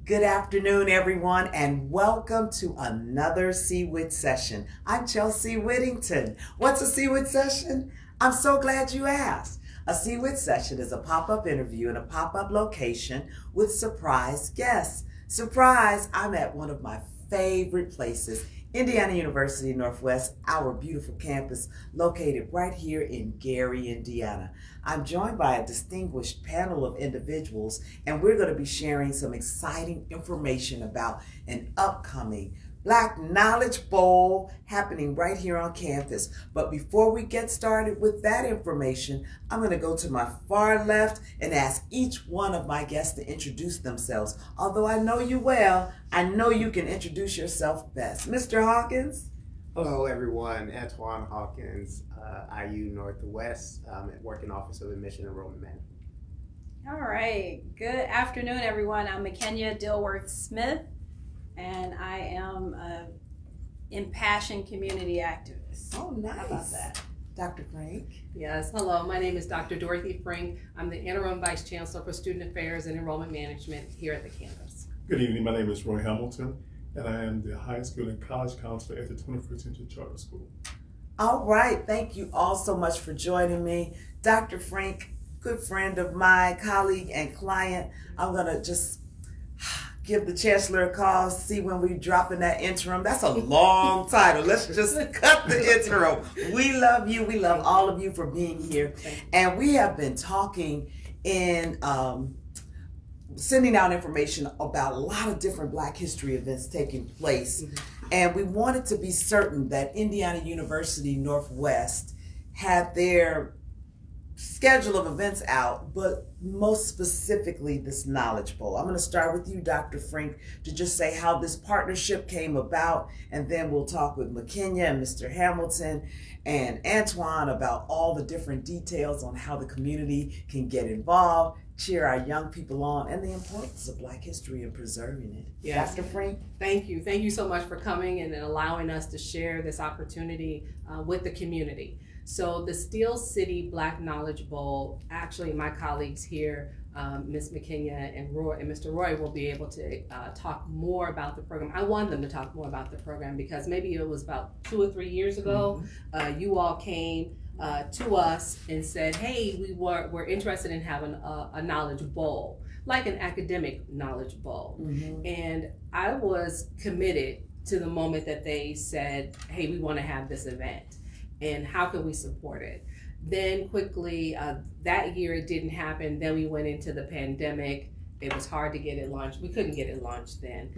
Good afternoon, everyone, and welcome to another WHITT session. I'm Chelsea Whittington. What's a WHITT session? I'm so glad you asked. A WHITT session is a pop-up interview in a pop-up location with surprise guests. Surprise, I'm at one of my favorite places, Indiana University Northwest, our beautiful campus located right here in Gary, Indiana. I'm joined by a distinguished panel of individuals, and we're going to be sharing some exciting information about an upcoming Black Knowledge Bowl happening right here on campus. But before we get started with that information, I'm going to go to my far left and ask each one of my guests to introduce themselves. Although I know you well, I know you can introduce yourself best. Mr. Hawkins? Hello, everyone. Antoine Hawkins, IU Northwest, working Office of Admission Enrollment Management. All right. Good afternoon, everyone. I'm McKenya Dilworth-Smith, and I am an impassioned community activist. Oh, nice. How about that? Dr. Frank? Yes, hello. My name is Dr. Dorothy Frank. I'm the Interim Vice Chancellor for Student Affairs and Enrollment Management here at the campus. Good evening. My name is Roy Hamilton, and I am the high school and college counselor at the 21st Century Charter School. All right. Thank you all so much for joining me. Dr. Frank, good friend of mine, colleague and client. I'm going to just give the Chancellor a call, see when we drop in that interim. That's a long title. Let's just cut the interim. We love you. We love all of you for being here. And we have been talking in sending out information about a lot of different Black history events taking place. And we wanted to be certain that Indiana University Northwest had their schedule of events out, but most specifically this Knowledge Bowl. I'm going to start with you, Dr. Frank, to just say how this partnership came about, and then we'll talk with McKenya and Mr. Hamilton and Antoine about all the different details on how the community can get involved, cheer our young people on, and the importance of Black history and preserving it. Yes. Dr. Frank? Thank you. Thank you so much for coming and allowing us to share this opportunity with the community. So the Steel City Black Knowledge Bowl, actually my colleagues here, Ms. McKenya and Mr. Roy will be able to talk more about the program. I want them to talk more about the program because maybe it was about 2 or 3 years ago, you all came to us and said, hey, we're interested in having a knowledge bowl, like an academic knowledge bowl. And I was committed to the moment that they said, hey, we want to have this event. And how can we support it? Then quickly, that year it didn't happen. Then we went into the pandemic. It was hard to get it launched. We couldn't get it launched then.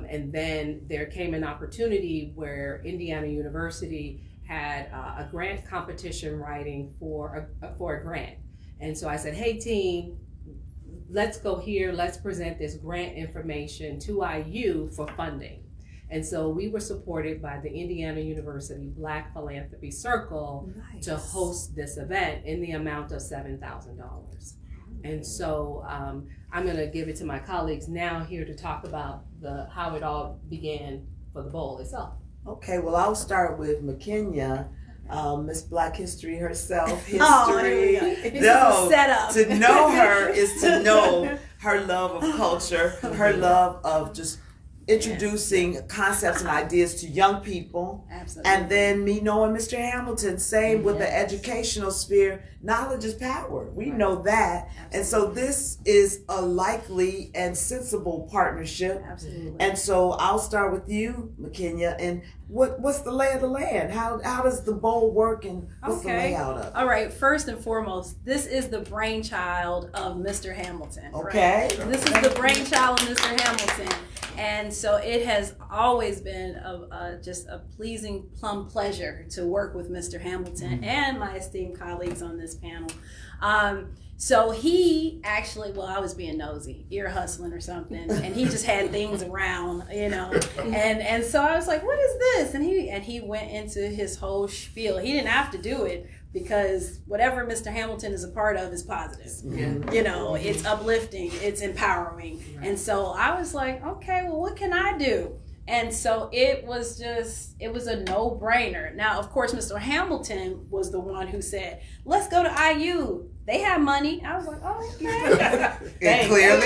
And then there came an opportunity where Indiana University had a grant competition writing for a grant. And so I said, hey team, let's go here. Let's present this grant information to IU for funding. And so we were supported by the Indiana University Black Philanthropy Circle to host this event in the amount of $7,000. And so I'm going to give it to my colleagues now here to talk about how it all began for the bowl itself. Okay, well, I'll start with McKenya. Miss Black History herself, history. No, setup. To know her is to know her love of culture, her love of just introducing concepts and ideas to young people. Absolutely. And then me knowing Mr. Hamilton, same with the educational sphere. Knowledge is power. We know that. Absolutely. And so this is a likely and sensible partnership. Absolutely. And so I'll start with you, McKenya, and what's the lay of the land? How does the bowl work, and what's the layout of it? All right, first and foremost, this is the brainchild of Mr. Hamilton. Okay. Right? This is the brainchild of Mr. Hamilton. And so it has always been just a pleasing plum pleasure to work with Mr. Hamilton and my esteemed colleagues on this panel. So he actually, I was being nosy, ear hustling or something, and he just had things around, and so I was like, what is this? And he went into his whole spiel. He didn't have to do it because whatever Mr. Hamilton is a part of is positive. It's uplifting, it's empowering. And so I was like, okay, well, what can I do? And so it was a no-brainer. Now, of course, Mr. Hamilton was the one who said, let's go to IU. They have money. I was like, oh, okay. Clearly.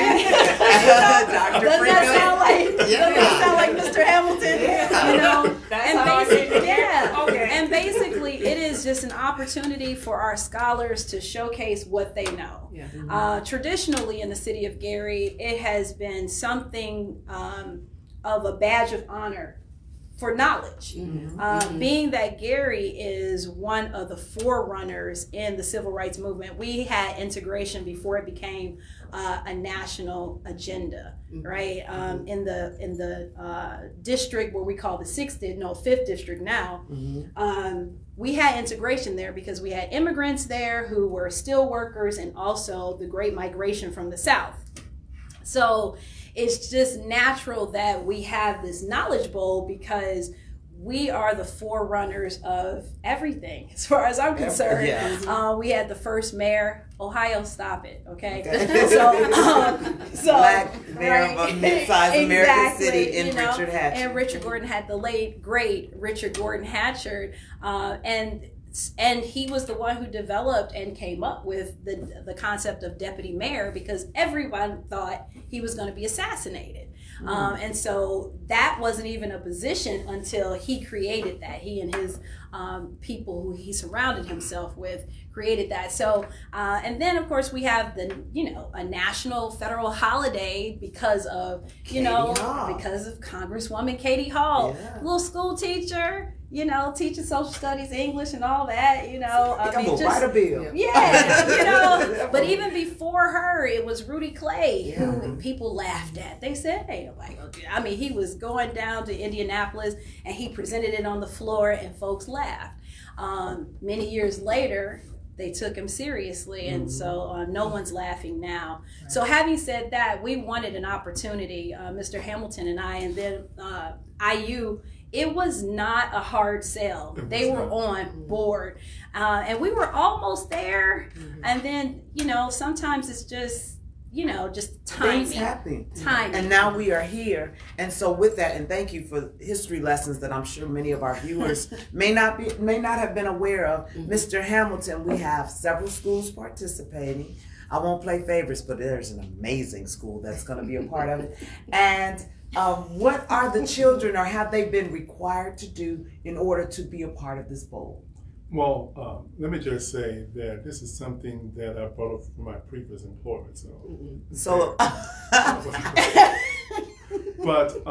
Dr. Doesn't Frank. that sound like, doesn't that sound like Mr. Hamilton? Yeah. You know, That's and how I basically, did it. yeah. Okay. And basically, it is just an opportunity for our scholars to showcase what they know. Yeah. Traditionally, in the city of Gary, it has been something of a badge of honor for knowledge. Being that Gary is one of the forerunners in the civil rights movement, we had integration before it became a national agenda, right? In the district where we call the fifth district now, we had integration there because we had immigrants there who were steel workers and also the great migration from the South. So it's just natural that we have this knowledge bowl because we are the forerunners of everything as far as I'm concerned. Yeah. We had the first mayor, Ohio, stop it, okay? So Black mayor of a mid-sized American city in you know, Richard Hatcher. And Richard Gordon had the late, great Richard Gordon Hatchard, and he was the one who developed and came up with the concept of deputy mayor because everyone thought he was going to be assassinated. And so that wasn't even a position until he created that. He and his people who he surrounded himself with created that. So, and then of course we have a national federal holiday because of, because of Congresswoman Katie Hall, little school teacher, teaching social studies, English and all that, write a bill. Yeah, but even before her, it was Rudy Clay who people laughed at. They said, hey, nobody gonna do that. I mean, he was going down to Indianapolis and he presented it on the floor and folks laughed. Many years later, they took him seriously, and so no one's laughing now. Right. So having said that, we wanted an opportunity, Mr. Hamilton and I, and then IU, it was not a hard sell. They were on board, and we were almost there, and then, sometimes it's just, just timing. Things happen. Timing. And now we are here. And so with that, and thank you for history lessons that I'm sure many of our viewers may not have been aware of. Mr. Hamilton, we have several schools participating. I won't play favorites, but there's an amazing school that's going to be a part of it. And what are the children, or have they been required to do in order to be a part of this bowl? Well, let me just say that this is something that I brought up from my previous employer. But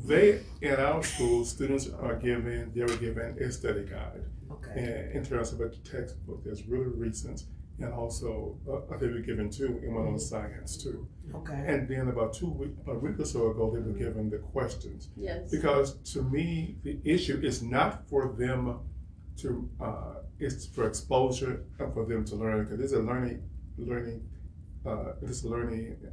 they, in our school, students they were given a study guide. Okay. In terms of a textbook that's really recent, and also they were given two, and one on science too. Okay. And then about a week or so ago, they were given the questions. Yes. Because to me, the issue is not for them to it's for exposure and for them to learn, because it's a learning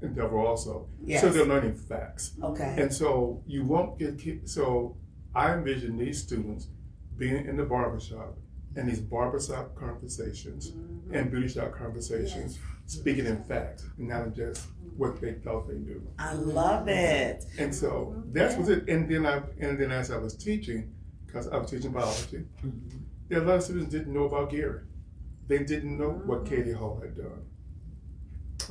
endeavor also. Yes. So they're learning facts. Okay. And so you won't get so I envision these students being in the barbershop and these barbershop conversations and beauty shop conversations, speaking in fact, not just what they thought they knew. I love it. And so that's what it. And then as I was teaching, because I was teaching biology, there are a lot of students didn't know about Gary. They didn't know what Katie Hall had done.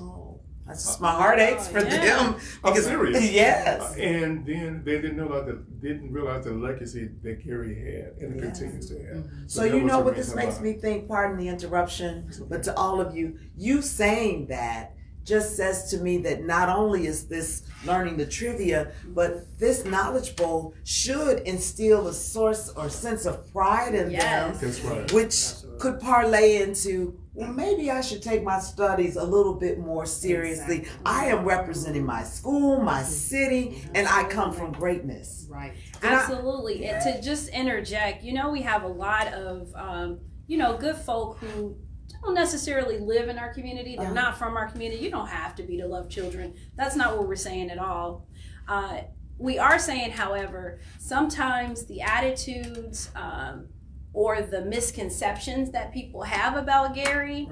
Oh, that's my heart aches for them. I'm serious. Yes. And then they didn't realize the legacy that Gary had and continues to have. So you know what this makes me think, pardon the interruption, but to all of you, you saying that just says to me that not only is this learning the trivia, but this knowledge bowl should instill a source or sense of pride in them, that's right, which could parlay into, well, maybe I should take my studies a little bit more seriously. Exactly. I am representing my school, my city, and I come from greatness. Right. Absolutely. And to just interject, we have a lot of, good folk who don't necessarily live in our community. They're not from our community. You don't have to be to love children. That's not what we're saying at all. We are saying, however, sometimes the attitudes or the misconceptions that people have about Gary,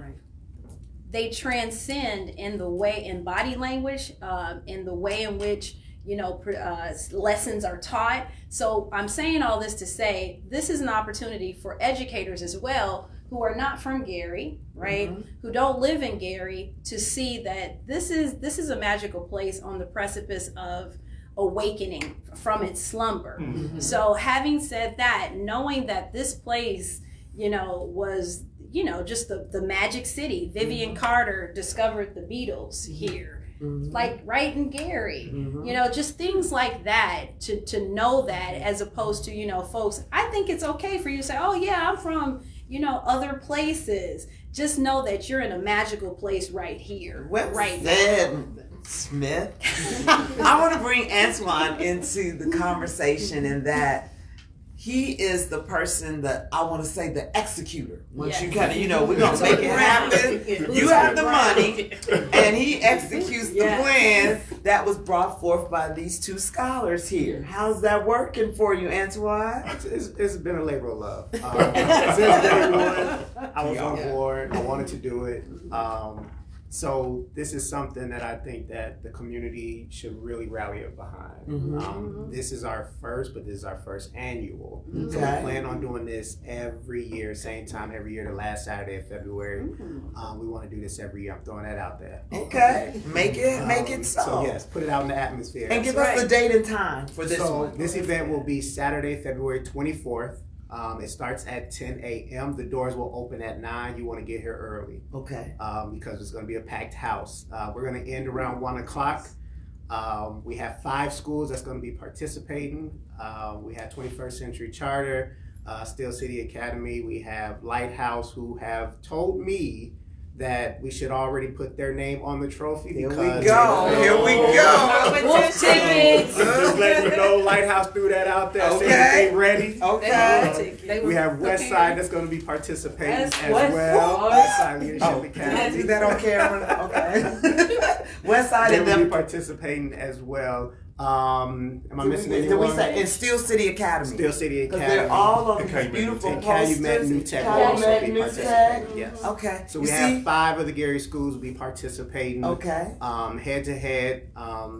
they transcend in body language, in the way in which lessons are taught. So I'm saying all this to say this is an opportunity for educators as well, who are not from Gary, right? Who don't live in Gary, to see that this is a magical place on the precipice of awakening from its slumber. So having said that, knowing that this place, was, just the magic city. Vivian Carter discovered the Beatles here. Like right in Gary, just things like that, to know that, as opposed to, folks, I think it's okay for you to say, oh yeah, I'm from, other places. Just know that you're in a magical place right here, right now. Smith. I want to bring Antoine into the conversation, in that he is the person that I want to say the executor. Once you kind of, we're going to make it happen. You have the money, and he executes the plan that was brought forth by these two scholars here. How's that working for you, Antoine? It's been a labor of love. Since day one, I was on board. I wanted to do it. So this is something that I think that the community should really rally up behind. This is our first, but this is our first annual. So we plan on doing this every year, same time every year, the last Saturday of February. We want to do this every year. I'm throwing that out there. Okay, make it so. So yes, put it out in the atmosphere. And give us the date and time for this one. This event will be Saturday, February 24th. It starts at 10 a.m. The doors will open at 9. You want to get here early. Okay. Because it's going to be a packed house. We're going to end around 1 o'clock. We have 5 schools that's going to be participating. We have 21st Century Charter, Steel City Academy. We have Lighthouse, who have told me that we should already put their name on the trophy. Here we go. Here we go. Wolf tickets. Just letting you know, Lighthouse threw that out there. Okay. Saying they ready. Okay. We have West Side that's going to be participating as West well. West Side Leadership Academy. Do that on camera. Okay. West Side They and will be them. participating as well. Am I missing Did anyone? we say in Steel City Academy? Steel City Because Academy. they're all of Okay, these beautiful and posters. Calumet New Tech will Calumet also be New participating. Tech. Yes. Okay. So we You have see? 5 of the Gary schools will be participating. Okay. Head to head,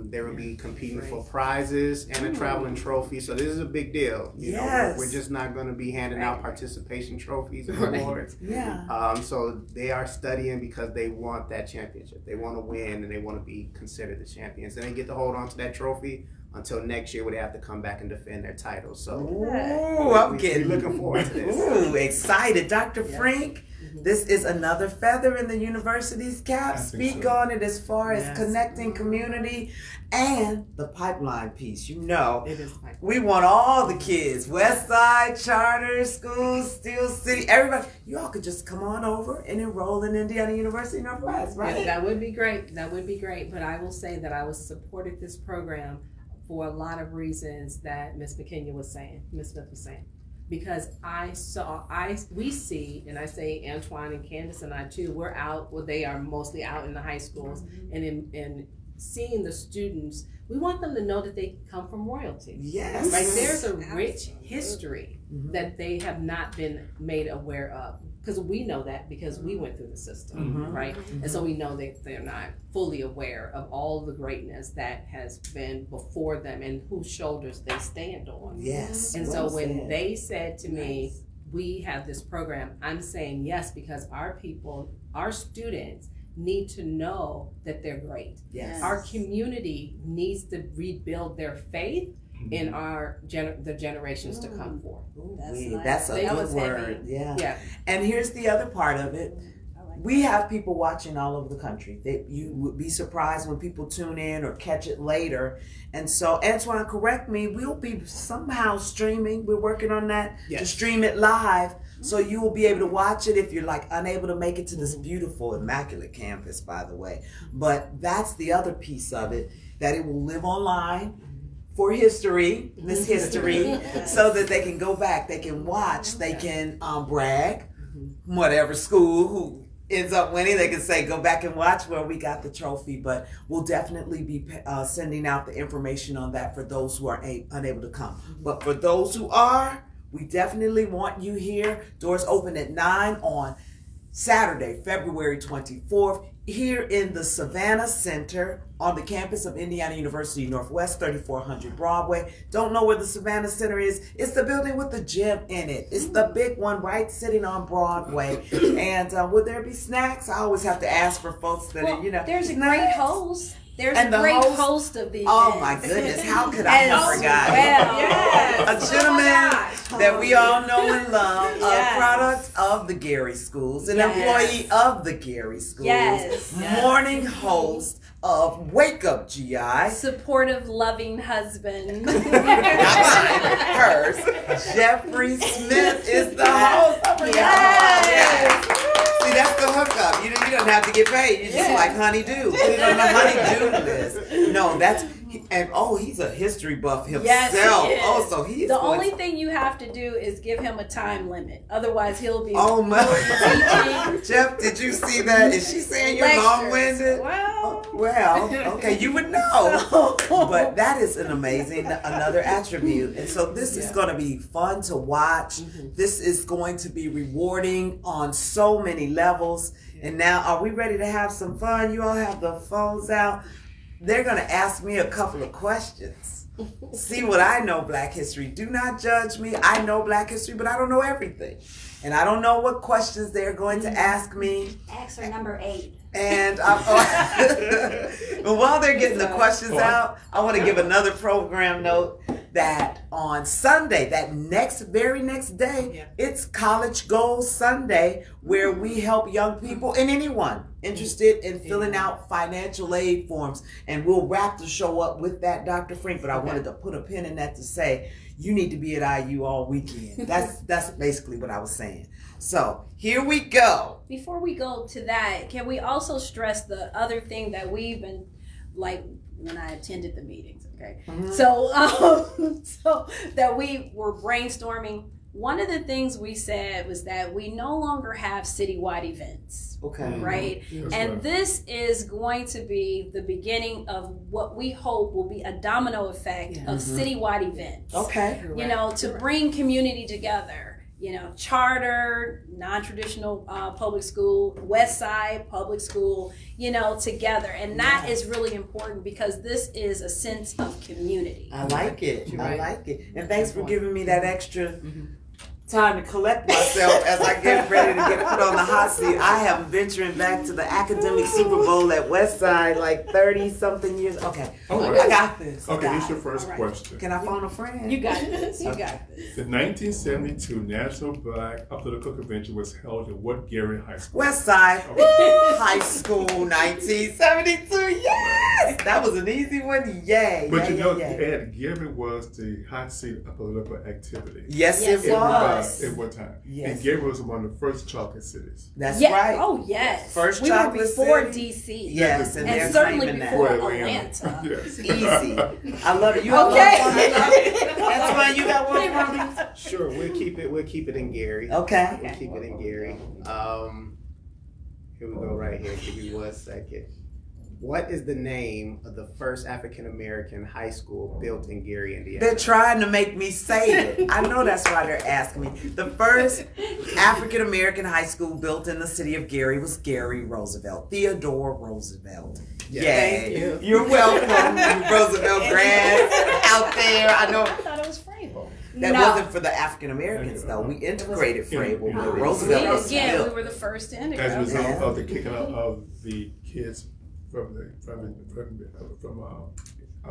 there will be competing for prizes and a traveling trophy. So this is a big deal. You know, we're just not going to be handing out participation trophies and awards. Yeah. So they are studying because they want that championship. They want to win and they want to be considered the champions. And they get to hold on to that trophy until next year, where they have to come back and defend their title. So, we're looking forward to this. Ooh, excited, Dr. Frank. This is another feather in the university's cap. Speak on it as far as connecting community and the pipeline piece. It is pipeline. We want all the kids, West Side, charter schools, Steel City, everybody. You all could just come on over and enroll in Indiana University Northwest, right? Yeah, that would be great. That would be great. But I will say that I was supported this program for a lot of reasons that Ms. Smith was saying. Because we see, and I say Antoine and Candace and I too, we're out, well, they are mostly out in the high schools, and in seeing the students, we want them to know that they come from royalty. Yes. Like, there's a rich history that they have not been made aware of. Because we know that because we went through the system, right? And so we know that they're not fully aware of all the greatness that has been before them and whose shoulders they stand on. Yes. And so when they said to me, we have this program, I'm saying yes, because our people, our students need to know that they're great. Yes. Our community needs to rebuild their faith in the generations to come forth. That's a good word. Yeah. And here's the other part of it. We have people watching all over the country. You would be surprised when people tune in or catch it later. And so, Antoine, correct me, we'll be somehow streaming. We're working on that to stream it live. So you will be able to watch it if you're like unable to make it to this beautiful, immaculate campus, by the way. But that's the other piece of it, that it will live online for history, this history, so that they can go back, they can watch, they can brag, whatever school who ends up winning, they can say, go back and watch where we got the trophy. But we'll definitely be sending out the information on that for those who are unable to come. But for those who are, we definitely want you here. Doors open at 9 on Saturday, February 24th. here in the Savannah Center on the campus of Indiana University Northwest, 3400 Broadway. Don't know where the Savannah Center is? It's the building with the gym in it. It's the big one right sitting on Broadway. And would there be snacks? I always have to ask for folks that, there's a snacks. great host. There's And a the great host- host of the event. Oh my goodness, how could I have As forgotten? well. Yes. A gentleman that we all know and love, Yes. a product of the Gary Schools, an Yes. employee of the Gary Schools, Yes. morning host of Wake Up GI, Supportive, loving husband. not mine, hers. Jeffrey Smith is the host. I forgot. Yes. See, that's the hookup. You don't have to get paid. You just like honeydew. Put it on the honeydew list. No, he's a history buff himself. Yes, he is. Oh, so he is The going only thing you have to do is give him a time limit. Otherwise, he'll be Oh my! teaching Jeff, did you see that? Is she saying you're lectures. long-winded? Well, okay, you would know. So- But that is another attribute. And so this is going to be fun to watch. This is going to be rewarding on so many levels. And now, are we ready to have some fun? You all have the phones out. They're going to ask me a couple of questions. See what I know, Black history. Do not judge me. I know Black history, but I don't know everything. And I don't know what questions they're going to ask me. Answer number 8. And but while they're getting the questions out, I want to give another program note that on Sunday, that very next day, it's College Goals Sunday, where we help young people and anyone interested in filling out financial aid forms. And we'll wrap the show up with that, Dr. Frank. But I wanted to put a pin in that to say, you need to be at IU all weekend. That's basically what I was saying. So here we go. Before we go to that, can we also stress the other thing that we've been, like when I attended the meetings, okay? So that we were brainstorming. One of the things we said was that we no longer have citywide events. Okay. Right? And this is going to be the beginning of what we hope will be a domino effect of citywide events. Okay. To bring community together. Charter, non-traditional public school, West Side public school, together. And that is really important because this is a sense of community. I like it. I like it. And thanks for giving me that extra time to collect myself as I get ready to get put on the hot seat. I am venturing back to the academic Super Bowl at Westside like 30-something years. Okay. I got this. Okay, here's your first question. Can I phone a friend? You got this. You got this. The 1972 National Black Political Convention was held at what Gary High School? Westside High School, 1972. Yes! That was an easy one. Yay. But Yay. Gary was the hot seat of political activity. Yes, Yes, it was. At one time. Yes. And Gary was one of the first chocolate cities. That's Yeah. right. Oh, yes. First we were chocolate before city. DC. Yes, and, And they're certainly claiming before that. Atlanta. Yes. Easy. I love it. You have Okay. one for me? That's why you got one for me? Sure, we'll keep it in Gary. Okay. We'll keep it in Gary. Here we go right here. Give me 1 second. What is the name of the first African American high school built in Gary, Indiana? They're trying to make me say it. I know that's why they're asking me. The first African American high school built in the city of Gary was Gary Roosevelt, Theodore Roosevelt. Yeah. Yay. Thank you. You're welcome, you Roosevelt grads out there. I know I thought it was Frable. that No. wasn't for the African Americans though. We integrated Frable, but Roosevelt was Again, we built. were the first to As a integrate. result of the kicking out of the kids from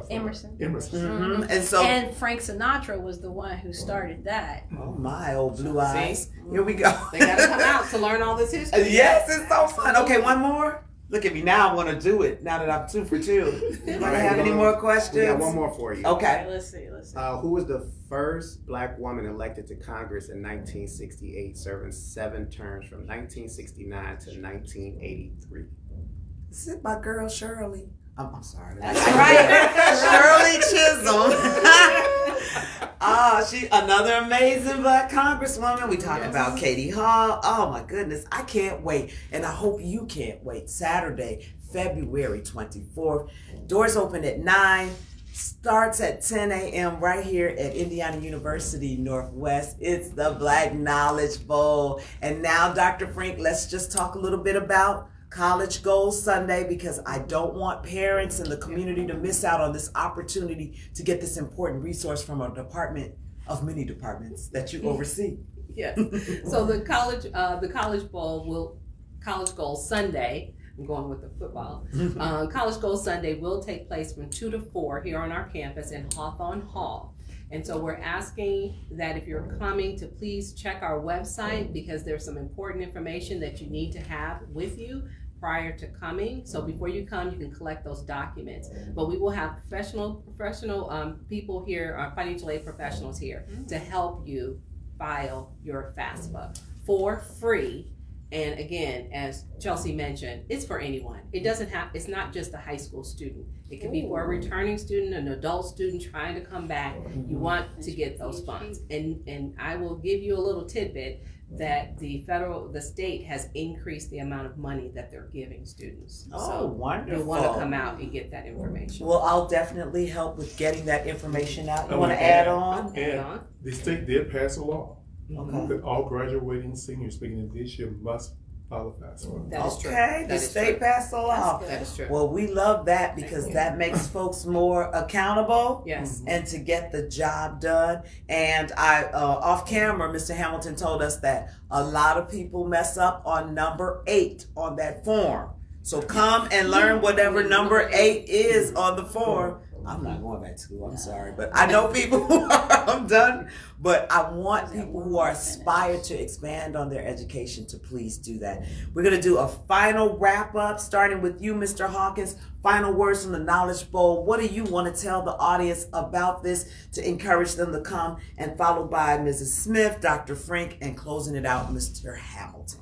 Emerson. Emerson. And so, And Frank Sinatra was the one who started that. oh my, old blue eyes. Here we go. They got to come out to learn all this history. Yes, it's so fun. Okay, one more. Look at me now. I want to do it now that I'm 2 for 2. You want to have any more questions? We got one more for you. Okay. Okay, let's see. Who was the first black woman elected to Congress in 1968, serving 7 terms from 1969 to 1983? Is it my girl Shirley? I'm sorry. That's right. Shirley Chisholm. She another amazing black congresswoman. We talk about Katie Hall. Oh my goodness, I can't wait, and I hope you can't wait. Saturday, February 24th. Doors open at 9. Starts at 10 a.m. right here at Indiana University Northwest. It's the Black Knowledge Bowl. And now, Dr. Frank, let's just talk a little bit about College Goals Sunday, because I don't want parents and the community to miss out on this opportunity to get this important resource from a department of many departments that you oversee. Yes. So the College Goals Sunday. I'm going with the football. College Goals Sunday will take place from 2 to 4 here on our campus in Hawthorne Hall. And so we're asking that if you're coming to please check our website, because there's some important information that you need to have with you prior to coming. So before you come, you can collect those documents. But we will have professional people here, financial aid professionals here to help you file your FAFSA for free. And again, as Chelsea mentioned, it's for anyone. It's not just a high school student. It can be for a returning student, an adult student trying to come back. You want to get those funds. And I will give you a little tidbit that the state has increased the amount of money that they're giving students. Oh, so wonderful. You want to come out and get that information. Well, I'll definitely help with getting that information out. You want to add on? And the state did pass a law Okay. that all graduating seniors beginning this year must follow FAFSA. That is true. Okay, the That is state true. passed the law. That is true. Well, we love that because that makes folks more accountable. Yes. And to get the job done. And I, off camera, Mr. Hamilton told us that a lot of people mess up on number 8 on that form. So come and learn whatever number 8 is on the form. I'm not going back to school, I'm sorry. But I know people who are, I'm done. But I want people who are inspired to expand on their education to please do that. We're going to do a final wrap up, starting with you, Mr. Hawkins. Final words from the Knowledge Bowl. What do you want to tell the audience about this to encourage them to come? And followed by Mrs. Smith, Dr. Frank, and closing it out, Mr. Hamilton.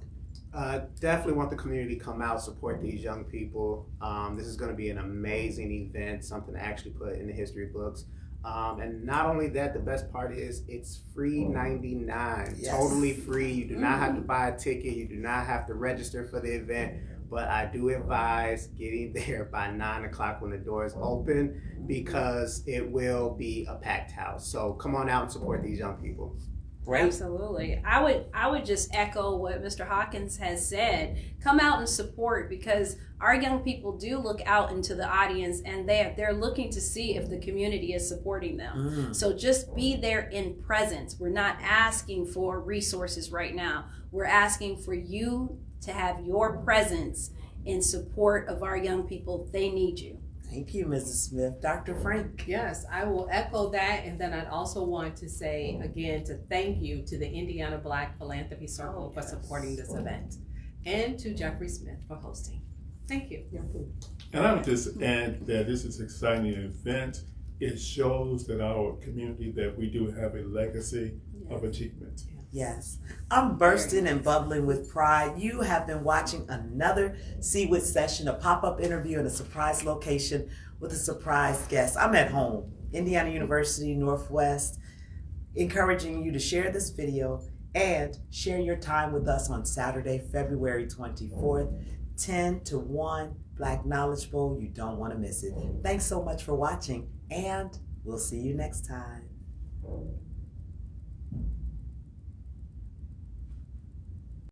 Definitely want the community to come out, support these young people. This is going to be an amazing event, something to actually put in the history books. And not only that, the best part is it's free 99, Yes. Totally free. You do not have to buy a ticket. You do not have to register for the event. But I do advise getting there by 9 o'clock when the doors open, because it will be a packed house. So come on out and support these young people. Great. Absolutely. I would just echo what Mr. Hawkins has said. Come out and support, because our young people do look out into the audience and they're looking to see if the community is supporting them. So just be there in presence. We're not asking for resources right now. We're asking for you to have your presence in support of our young people. They need you. Thank you, Mrs. Smith. Dr. Frank. Yes, I will echo that, and then I'd also want to say again to thank you to the Indiana Black Philanthropy Circle for supporting this event, and to Jeffrey Smith for hosting. Thank you. And I would just add that this is an exciting event. It shows that our community, that we do have a legacy of achievement. Yes, I'm bursting and bubbling with pride. You have been watching another WHITT session, a pop-up interview in a surprise location with a surprise guest. I'm at home, Indiana University Northwest, encouraging you to share this video and share your time with us on Saturday, February 24th, 10 to 1, Black Knowledge Bowl. You don't want to miss it. Thanks so much for watching, and we'll see you next time.